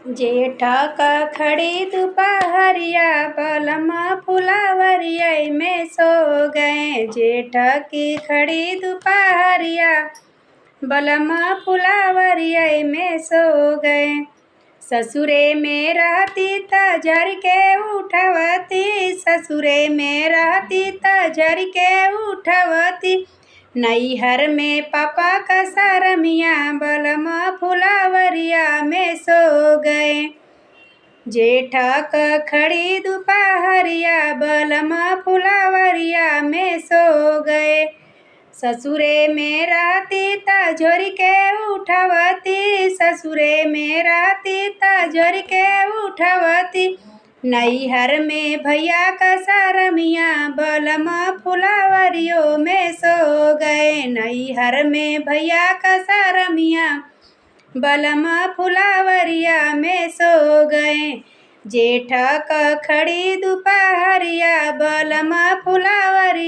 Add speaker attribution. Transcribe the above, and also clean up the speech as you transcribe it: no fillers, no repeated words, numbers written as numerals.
Speaker 1: जेठ खड़ी दोपहरिया बलम फुलावरिया में सो गए। जेठ की खड़ी दोपहरिया बलम फुलावरिया में सो गए। ससुरे में रहती त झर के उठवती, ससुरे में रहती त झर के उठवती। नैहर में पापा का सरमिया बलम फुलावरिया में सो गए। जेठ खड़ी दोपहरिया बलम फुलावरिया में सो गए। ससुरे में रहती त झोरी के उठवती, ससुरे में रहती त झोरी के उठवती। नैहर में भैया का सरमिया बलम फुलावरियों में सो गए। नैहर में भैया का सरमिया बलम फुलावरिया में सो गए। जेठ खड़ी दोपहरिया बलम फुलावरिया